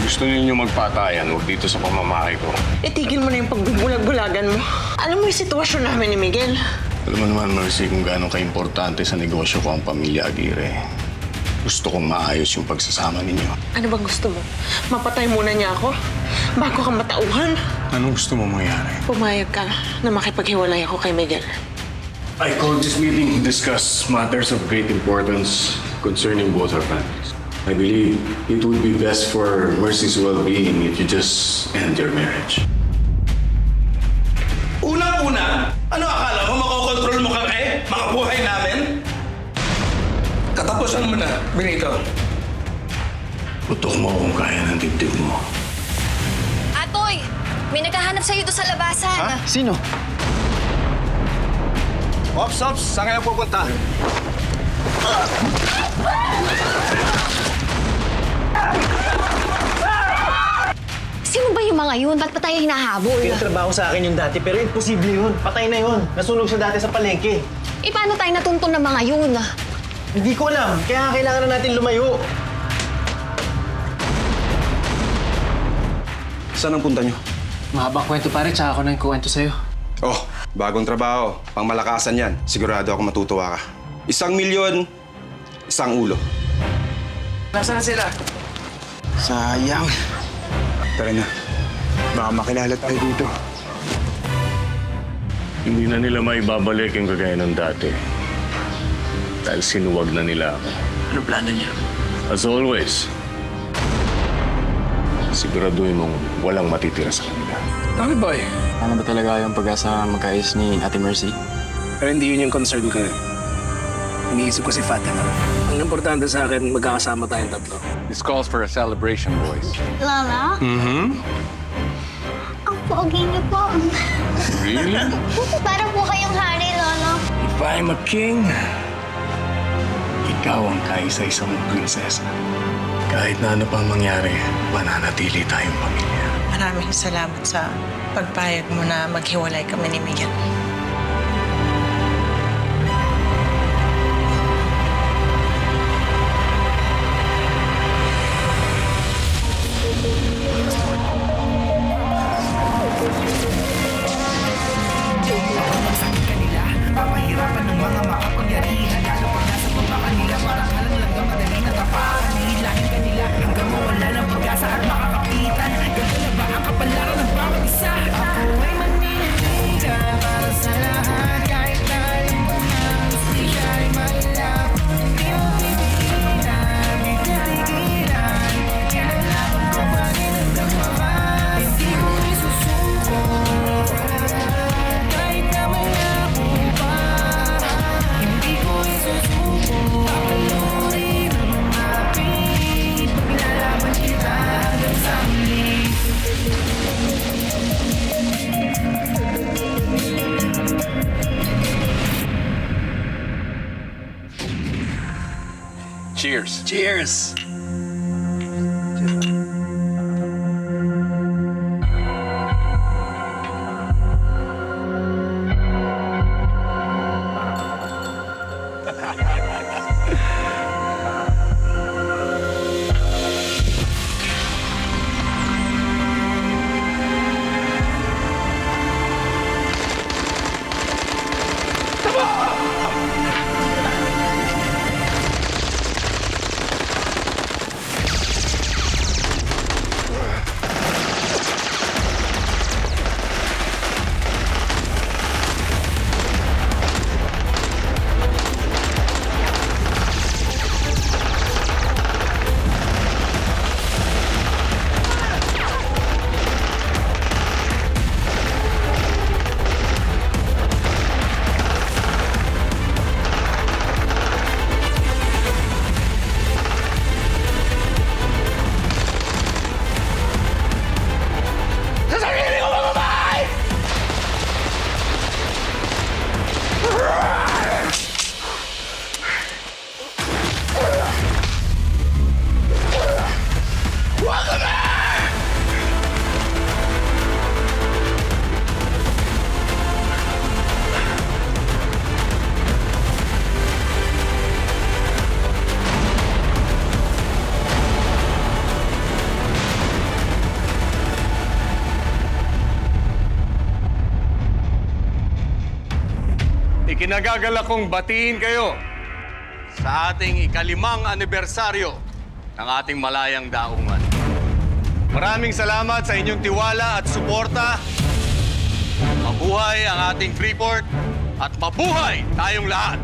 gusto ninyo magpatayan, huwag dito sa pamamahay ko. Itigil mo na yung pagbubulag-bulagan mo. Alam mo yung sitwasyon namin ni Miguel. Alam mo naman, Mercy, kung gaano ka-importante sa negosyo ko ang pamilya Aguirre. Gusto kong maayos yung pagsasama ninyo. Ano bang gusto mo? Mapatay muna niya ako? Bago ka matauhan? Anong gusto mo mangyari? Pumayag ka na makipaghiwalay ako kay Miguel. I called this meeting to discuss matters of great importance concerning both our families. I believe it would be best for Mercy's well-being if you just end your marriage. Unang-una, ano akala mo makokontrol mo kami? Mga buhay namin? Katapusan mo na, Benito. Putok mo kung kaya ng dibdib mo. Atoy! May naghahanap sa'yo doon sa labasan. Ha? Sino? Ops! Saan kayo pupunta? Sino ba yung mga yun? Ba't pa tayo hinahabol? Pinatrabaho sa akin yung dati, pero imposible yun. Patay na yun. Nasunog siya dati sa palengke. Eh, paano tayo natuntun ng mga yun? Hindi ko alam. Kaya kailangan na natin lumayo. Saan ang punta niyo? Mahabang kwento pare, tsaka ako na yung kuwento sa'yo. Oh, bagong trabaho. Pangmalakasan yan. Sigurado ako matutuwa ka. 1,000,000, isang ulo. Nasaan sila? Sayang. Tara na. Baka makilala tayo dito. Hindi na nila maibabalik yung kagaya ng dati. Dahil sinuwag na nila ako. Ano plano niya? As always, siguraduhin mong walang matitira sa kanila. Tommy Boy. Ano ba talaga yung pag-asa magkaayos ni Ate Mercy? Pero hindi yun yung concern ko. Iniisip ko si Fatima. Ang importante sa akin, magkakasama tayong tatlo. This calls for a celebration, boys. Lola? Ang pogi niyo po. Really? Para po kayong hari, Lola. If I'm a king, ikaw ang kaisa-isang prinsesa. Kahit na ano pang mangyari, mananatili tayong pamilya. Maraming salamat sa pagpayag mo na maghiwalay kami ni Miguel. Cheers. Cheers! ikinagagalak kong batiin kayo sa ating ikalimang anibersaryo ng ating malayang daungan. Maraming salamat sa inyong tiwala at suporta. Mabuhay ang ating Freeport at mabuhay tayong lahat!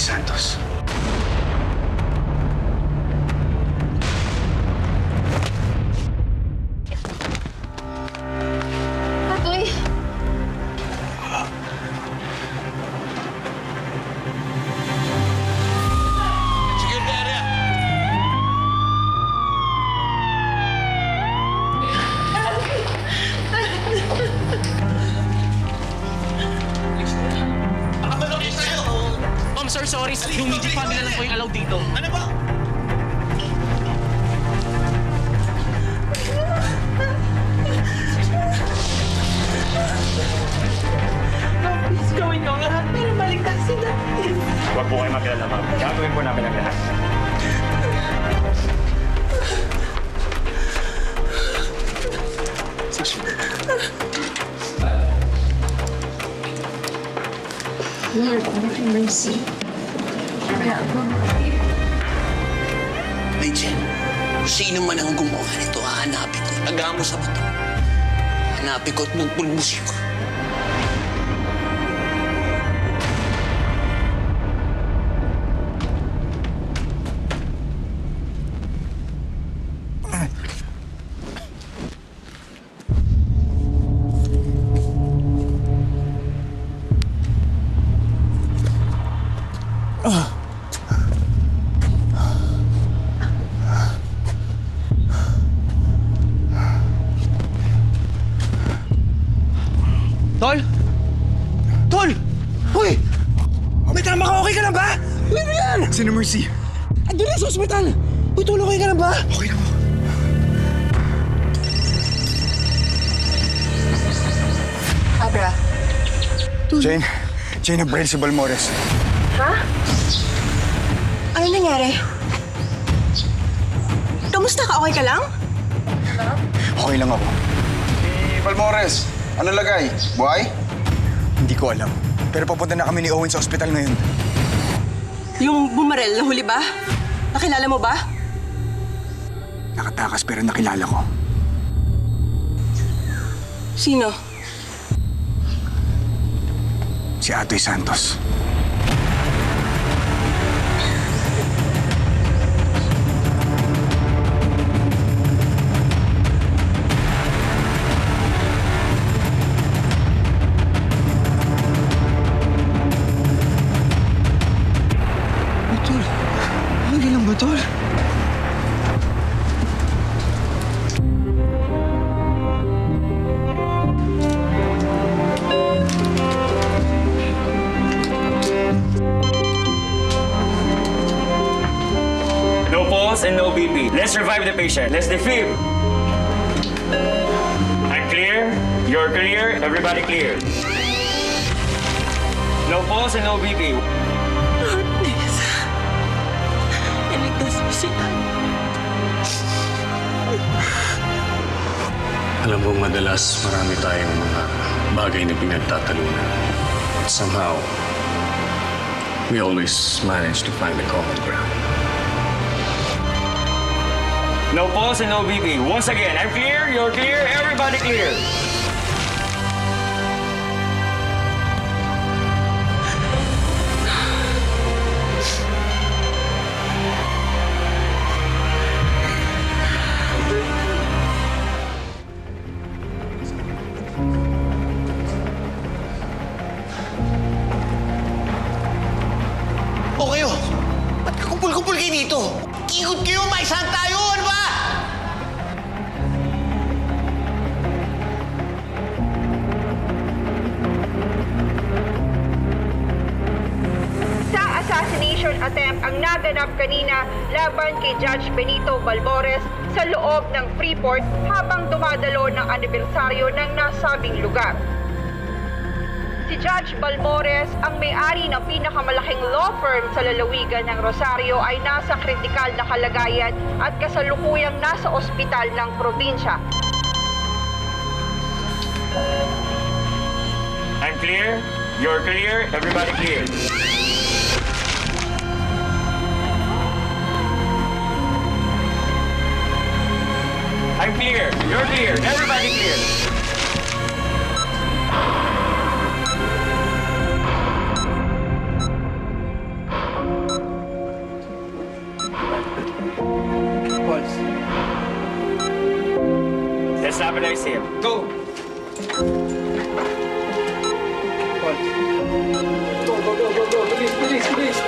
Santos. Atoy! Ma'am, sir, sorry. Yung immediate family na lang po yung allowed dito. Ano ba? Huwag po kayo mag-alala, ma'am. Gagawin po namin ang lahat. Lord, have mercy. Rachel, sino man ang gumawa nito, hahanapin ko. Taga mo sa bato. Hanapin ko at bubulbusin ko. Tol! Tol! Hoy! May tama ka, okay ka na ba? Ano yan? Sino Mercy? Andun na sa ospital! Uy, Tol, okay ka na ba? Okay lang ako. Abra, Jane, nabrail si Balmores. ano nangyari? Kamusta ka? Okay ka lang? Okay lang ako. Si Balmores, ano lagay? Buhay? Hindi ko alam. Pero papunta na kami ni Owen sa ospital ngayon. Yung bumarel na huli ba? Nakilala mo ba? Nakatakas pero nakilala ko. Sino? Si Atoy Santos. Tol, okay lang ba, Tol? No pulse and no BP. Let's revive the patient. Let's defib. I'm clear. You're clear. Everybody clear. No pulse and no BP. Lord, please. Iligtas mo sila. Alam mo, madalas marami tayong mga bagay na pinagtatalunan. But somehow, we always manage to find a common ground. No pulse and no BP. Once again, I'm clear. You're clear. Everybody clear. O kayo, ba't kumpul-kumpul kayo dito? Ikot kayo, may saan tayo, ano ba? Sa assassination attempt ang naganap kanina laban kay Judge Benito Balmores sa loob ng Freeport habang dumadalo ng anibersaryo ng nasabing lugar. Si Judge Balmores, ang may-ari ng pinakamalaking law firm sa lalawigan ng Rosario, ay nasa kritikal na kalagayan at kasalukuyang nasa ospital ng probinsya. I'm clear. You're clear. Everybody clear. I'm clear. You're clear. Everybody clear. Pulse. Let's stabilize him. Go. Pulse. Go. Bilis.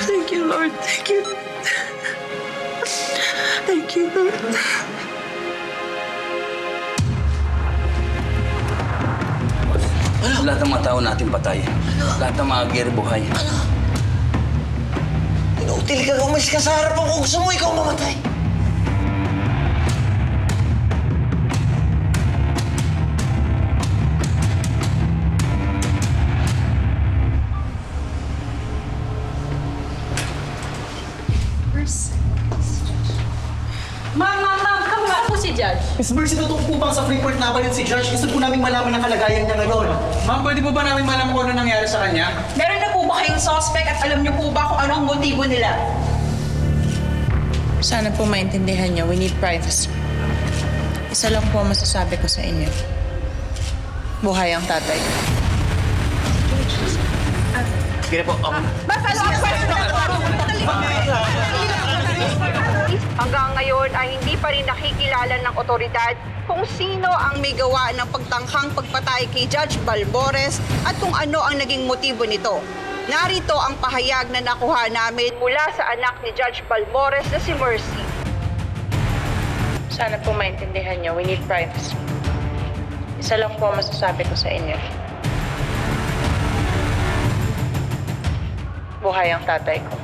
Thank you, Lord. Thank you. Thank you, Lord. Lahat ng mga tao natin patay. Lahat ng mga gere buhay. Nautil ka, umalis ka sa harapan ko. Gusto mo ikaw mamatay. Ma'am, kamusta po si Judge? Miss Mercy, totoo po bang sa Freeport nabalin si Judge? Gusto po namin malaman ang kalagayan niya ngayon. Ma'am, pwede po ba namin malaman kung ano nangyari sa kanya? Meron na po ba kayong suspect at alam niyo po ba kung ano ang motibo nila? Sana po maintindihan niyo, we need privacy. Isa lang po ang masasabi ko sa inyo. Buhay ang tatay ko. Sige po, Hanggang ngayon ay hindi pa rin nakikilala ng otoridad kung sino ang may gawa ng pagtangkang pagpatay kay Judge Balbores at kung ano ang naging motibo nito. Narito ang pahayag na nakuha namin mula sa anak ni Judge Balbores na si Mercy. Sana po maintindihan niyo, we need privacy. Isa lang po ang masasabi ko sa inyo. Buhay ang tatay ko.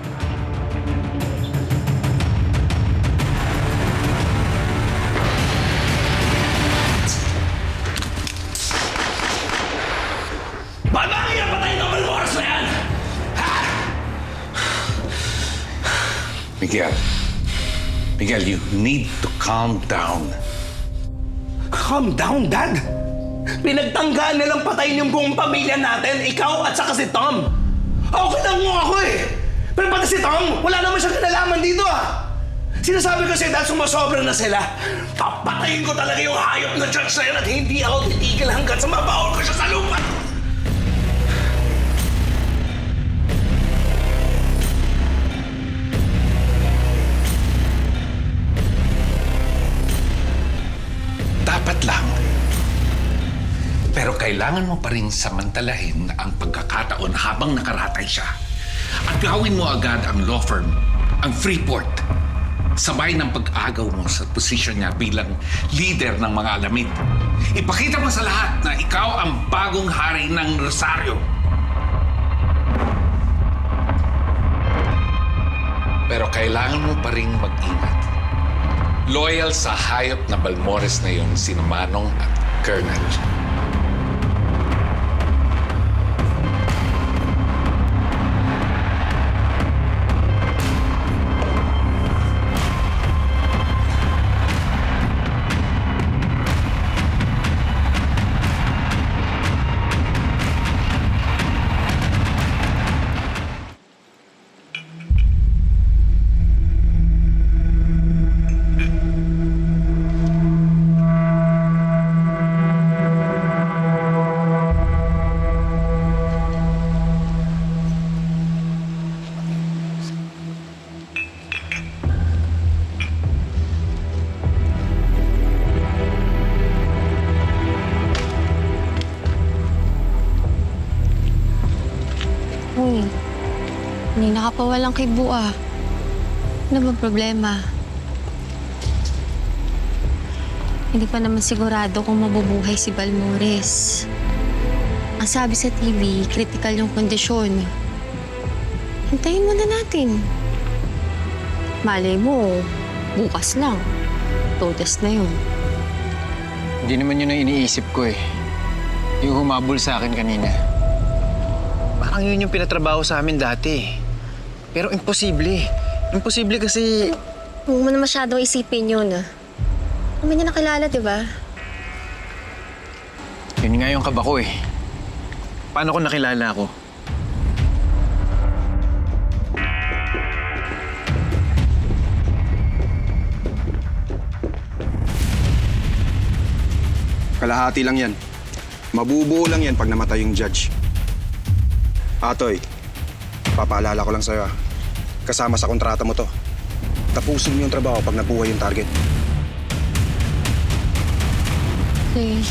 Bakit ang patay ng Balbores na yan? Miguel, you need to calm down. Calm down, Dad! Pinagtanggaan na lang patayin yung buong pamilya natin, ikaw at saka si Tom. Okay lang mo ako eh. Pero pati si Tom, wala naman siyang kinalaman dito ah. Sinasabi ko sa'yo dahil sumasobra na sila. Papatayin ko talaga yung hayop na judge na yan at hindi ako titigil hanggat sa mabaon ko siya sa lupa. Dapat lang. Pero kailangan mo pa rin samantalahin ang pagkakataon habang nakaratay siya. At gawin mo agad ang law firm, ang Freeport. Sabay ng pag-agaw mo sa posisyon niya bilang leader ng mga alamid. Ipakita mo sa lahat na ikaw ang bagong hari ng Rosario. Pero kailangan mo pa rin mag-ingat. Loyal sa hayop na Balmores na yun, sina Manong at Colonel. Uy, hindi nakapawalang kay Bua. Ano ba problema? Hindi pa naman sigurado kung mabubuhay si Balmores. Ang sabi sa TV, critical yung kondisyon. Hintayin muna natin. Malay mo, bukas lang. Todes na yun. Hindi naman yun ang iniisip ko eh. Yung humabol sa akin kanina. Parang yun yung pinatrabaho sa amin dati. Pero imposible. Imposible kasi... Huwag mo na masyadong isipin yun, ah. Kami niya nakilala, di ba? Yun nga yung kaba ko eh. Paano ko nakilala ako? Kalahati lang yan. Mabubuo lang yan pag namatay yung judge. Atoy, papaalala ko lang sa'yo ah. Kasama sa kontrata mo to. Tapusin mo yung trabaho pag nabuhay yung target. Okay.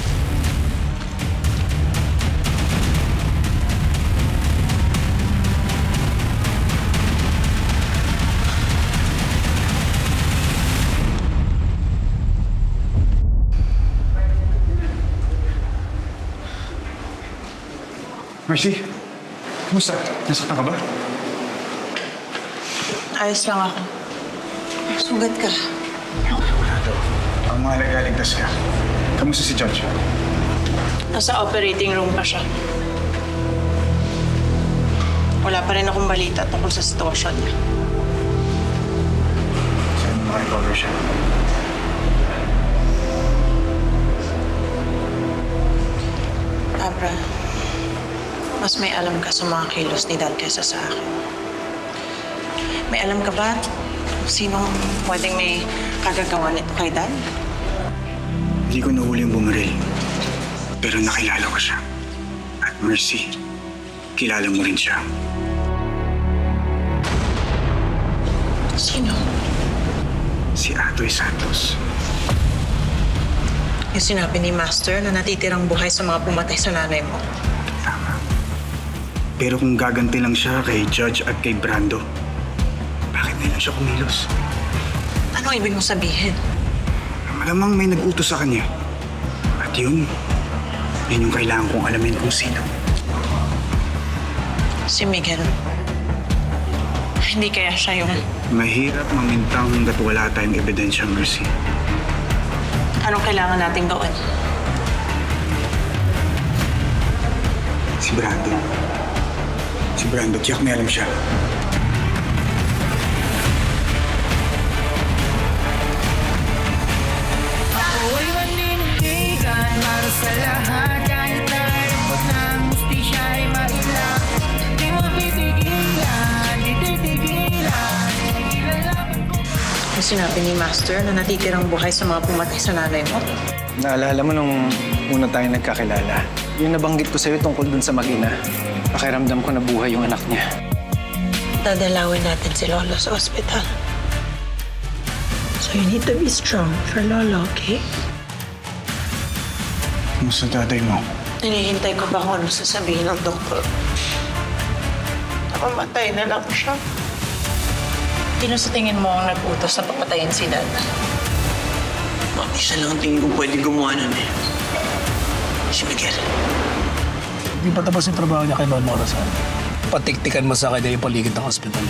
Mercy, kumusta? Nasaktan ka ba? Ayos lang ako. Sugat ka. Wala daw. Ang mahalaga, ligtas ka. Kamusta si Judge? Nasa operating room pa siya. Wala pa rin akong balita tungkol sa sitwasyon niya. Saan makarecover siya? Abra, mas may alam ka sa mga kilos ni Dad kaysa sa akin. May alam ka ba kung sinong pwedeng may kagagawa nito kay Dad? Hindi ko nahuli yung bumaril. Pero nakilala ko siya. At Mercy, kilala mo rin siya. Sino? Si Atoy Santos. Yung sinabi ni Master na natitirang buhay sa mga pumatay sa nanay mo. Tama. Pero kung gaganti lang siya kay Judge at kay Brando, bakit na lang siya kumilos? Anong ibig mong sabihin? Malamang may nag-utos sa kanya. At yun yung kailangan kong alamin kung sino. Si Miguel. Hindi kaya siya yung... Mahirap mamintang hanggat wala tayong ebidensya, Mercy. Anong kailangan nating gawin? Si Brando. Si Brando, tiyak may alam siya. Ako'y manindigan para sa lahat. Kahit na lungkot ng hustisya ay mailang. Di mo titigilan, di titigilan. Ilalaban ko. Yung sinabi ni Master na natitirang buhay sa mga pumatay sa nanay mo. Naalala mo nung una tayong nagkakilala, yung nabanggit ko sa'yo tungkol dun sa mag-ina. Pakiramdam ko na buhay yung anak niya. Dadalawin natin si Lolo sa ospital. So you need to be strong for Lolo, okay? Kumusta tatay mo? Hinihintay ko ba kung ano sasabihin ng doktor? Nakamatay na lang siya. Sino sa tingin mo ang nag-utos sa papatayin si Dad? Isa lang ang tingin ko pwede gumawa nun eh. Si Miguel. Hindi pa tapos yung trabaho niya kay Balmorasan. Patiktikan mo sa kanya yung paligid ng ospital.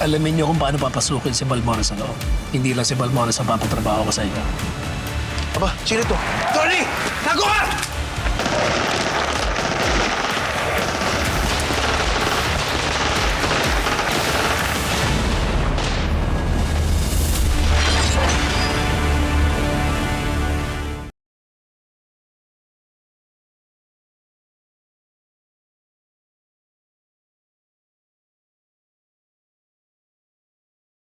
Alamin niyo kung paano papasukin si Balmorasan loob. Hindi lang si Balmorasan papatrabaho ka sa inyo. Aba, sino to? Tony! Tago ka!